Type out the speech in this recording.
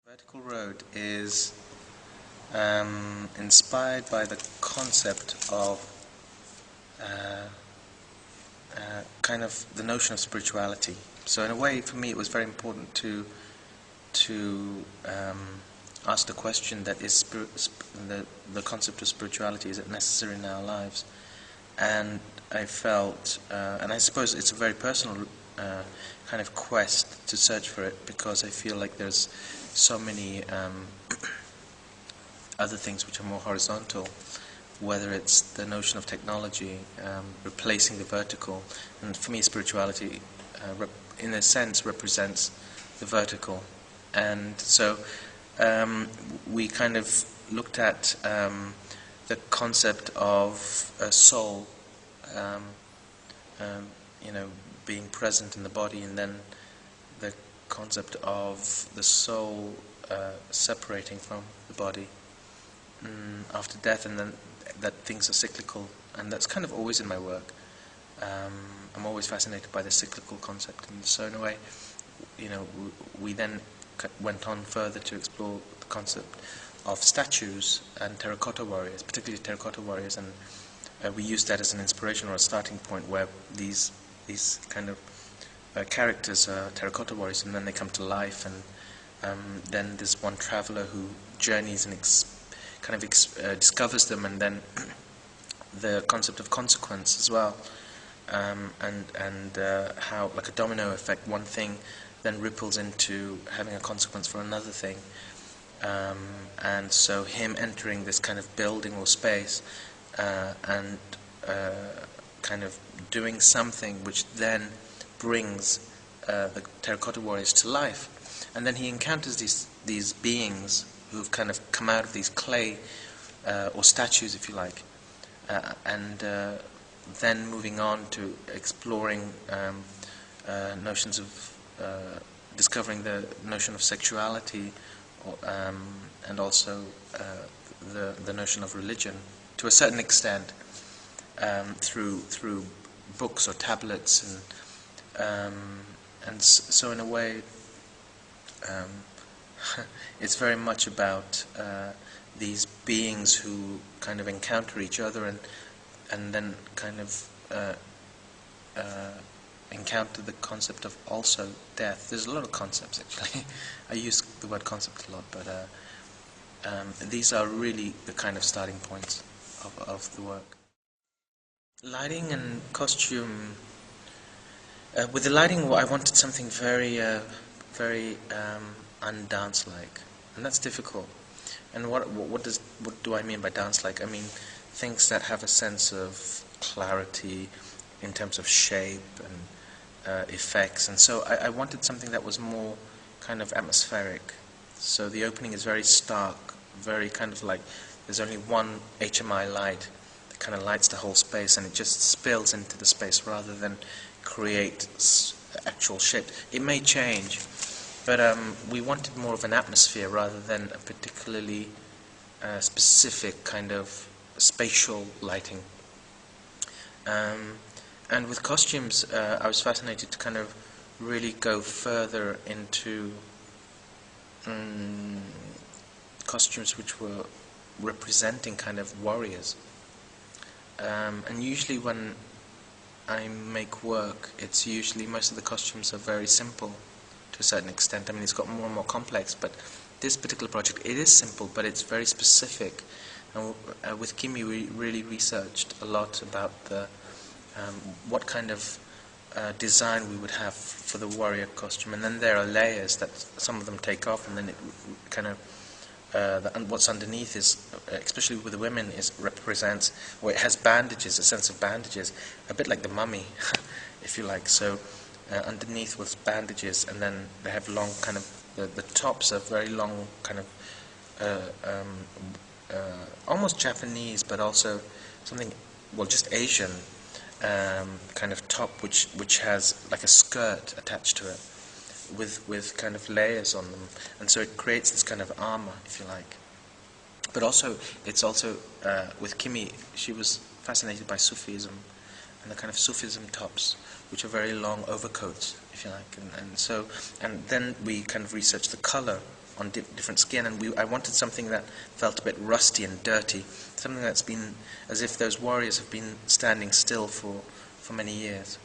Vertical Road is inspired by the concept of kind of the notion of spirituality. So in a way, for me, it was very important to ask the question that is the concept of spirituality, is it necessary in our lives? And I felt, and I suppose it's a very personal kind of quest to search for it, because I feel like there's so many other things which are more horizontal, whether it's the notion of technology replacing the vertical, and for me spirituality in a sense represents the vertical. And so we kind of looked at the concept of a soul being present in the body, and then the concept of the soul separating from the body after death, and then that things are cyclical, and that's kind of always in my work. I'm always fascinated by the cyclical concept, and so in a way, we then went on further to explore the concept of statues and terracotta warriors, particularly terracotta warriors, and we used that as an inspiration or a starting point, where these kind of characters are terracotta warriors, and then they come to life, and then there's one traveler who journeys and discovers them, and then the concept of consequence as well, and how, like a domino effect, one thing then ripples into having a consequence for another thing, and so him entering this kind of building or space and kind of doing something which then brings the terracotta warriors to life, and then he encounters these beings who've kind of come out of these clay or statues, if you like, and then moving on to exploring notions of discovering the notion of sexuality, and also the notion of religion to a certain extent, through books or tablets, and so in a way it's very much about these beings who kind of encounter each other, and then kind of encounter the concept of also death. There's a lot of concepts, actually. I use the word concept a lot, but these are really the kind of starting points of the work. Lighting and costume. With the lighting, I wanted something very undance-like, and that's difficult. And what do I mean by dance-like? I mean things that have a sense of clarity in terms of shape and effects, and so I wanted something that was more kind of atmospheric. So the opening is very stark, very kind of like there's only one HMI light that kind of lights the whole space, and it just spills into the space rather than create actual shape. It may change, but we wanted more of an atmosphere rather than a particularly specific kind of spatial lighting. And with costumes, I was fascinated to kind of really go further into costumes which were representing kind of warriors. And usually when I make work, it's usually most of the costumes are very simple to a certain extent. I mean, it's got more and more complex, but this particular project, it is simple, but it's very specific. And with Kimi, we really researched a lot about what kind of design we would have for the warrior costume, and then there are layers that some of them take off, and then it kind of what's underneath is, especially with the women, represents, or it has bandages, a sense of bandages, a bit like the mummy, if you like. So underneath was bandages, and then they have long kind of the tops are very long, kind of almost Japanese, but also something, well, just Asian kind of top, which has like a skirt attached to it, with kind of layers on them, and so it creates this kind of armor, if you like. But also, it's also with Kimi, she was fascinated by Sufism, and the kind of Sufism tops, which are very long overcoats, if you like. And then we kind of researched the color on different skin, and I wanted something that felt a bit rusty and dirty, something that's been as if those warriors have been standing still for many years.